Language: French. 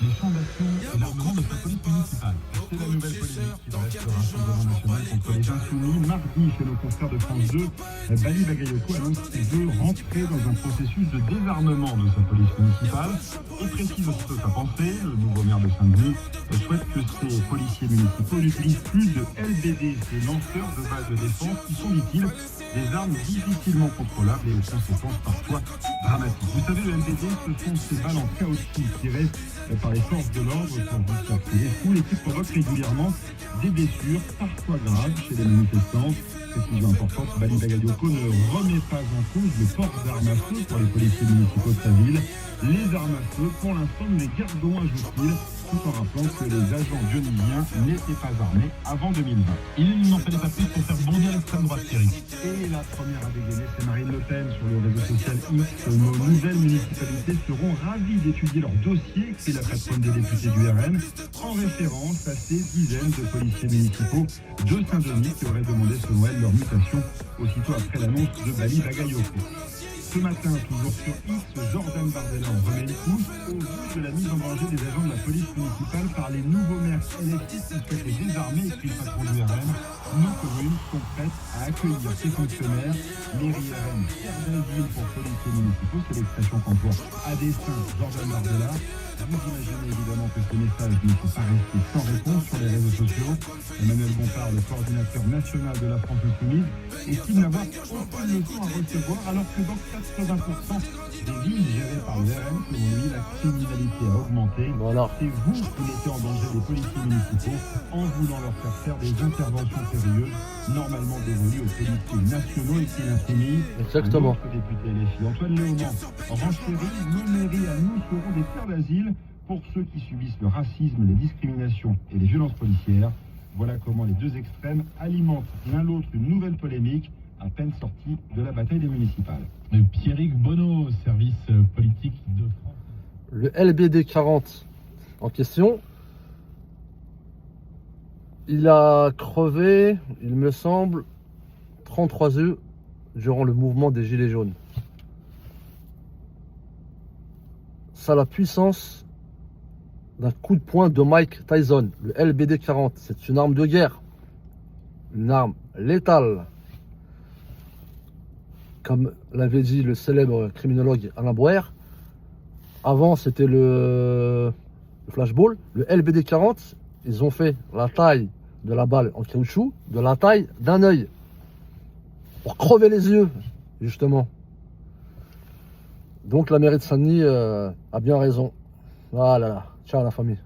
les champs d'action et l'armement de sa police municipale. C'est la nouvelle polémique qui dresse le Rassemblement national contre les Insoumis. Mardi, chez nos confrères de France 2, Bali Bagayoko annonce qu'il veut rentrer dans un processus de désarmement de sa police municipale et précise aussitôt sa pensée. Le nouveau maire de Saint-Denis souhaite que ces policiers municipaux n'utilisent plus de LBD, ces lanceurs de balles de défense qui sont, dit-il, des armes difficilement contrôlables et aux conséquences parfois dramatiques. Vous savez, le LBD, ce sont ces balles en caoutchouc tirées par les forces de l'ordre pour vous faire tirer fou et qui provoquent régulièrement des blessures, parfois graves, chez les manifestants. Précision importante, Bali Bagayoko ne remet pas en cause le port d'armes à feu pour les policiers municipaux de sa ville. Les armes à feu, pour l'instant, nous les gardons, ajoute-t-il, tout en rappelant que les agents dionysiens n'étaient pas armés avant 2020. Il n'en fallait pas plus pour faire bondir l'extrême droite, Thierry. Et la première à dégainer, c'est Marine Le Pen sur le réseau social X. Nos nouvelles municipalités seront ravies d'étudier leur dossier, écrit la patronne des députés du RN, en référence à ces dizaines de policiers municipaux de Saint-Denis qui auraient demandé selon elle leur mutation aussitôt après l'annonce de Bali Bagayoko. Ce matin, toujours sur X, Jordan Bardella en remet une couche au vu de la mise en danger des agents de la police municipale par les nouveaux maires électifs qui souhaitent les désarmer, écrit le patron du RN. Nos communes sont prêtes à accueillir ces fonctionnaires. Mairie RN, terre d'asile pour policiers municipaux, c'est l'expression qu'emploie à dessein Jordan Bardella. Vous imaginez évidemment que ce message ne peut pas rester sans réponse sur les réseaux sociaux. Emmanuel Bompard, le coordinateur national de la France Insoumise, estime n'avoir aucune leçon à recevoir, alors que dans 80% des villes gérées par le RN, selon lui, la criminalité a augmenté. Voilà. C'est vous qui mettez en danger les policiers municipaux en voulant leur faire faire des interventions périlleuses, normalement dévolues aux policiers nationaux et qui l'insoumis. Exactement. Un autre député LFI, Antoine Léaumont, renchérit, nos mairies à nous seront des terres d'asile pour ceux qui subissent le racisme, les discriminations et les violences policières. Voilà comment les deux extrêmes alimentent l'un l'autre une nouvelle polémique à peine sortie de la bataille des municipales. Pierrick Bonneau, service politique de France. Le LBD 40 en question, il a crevé, il me semble, 33 œufs durant le mouvement des Gilets jaunes. Ça a la puissance d'un coup de poing de Mike Tyson. Le LBD 40, c'est une arme de guerre, une arme létale. Comme l'avait dit le célèbre criminologue Alain Brouwer, avant c'était le flashball. Le LBD 40, ils ont fait la taille de la balle en caoutchouc, de la taille d'un œil, pour crever les yeux, justement. Donc la mairie de Saint-Denis a bien raison. Voilà, ciao la famille.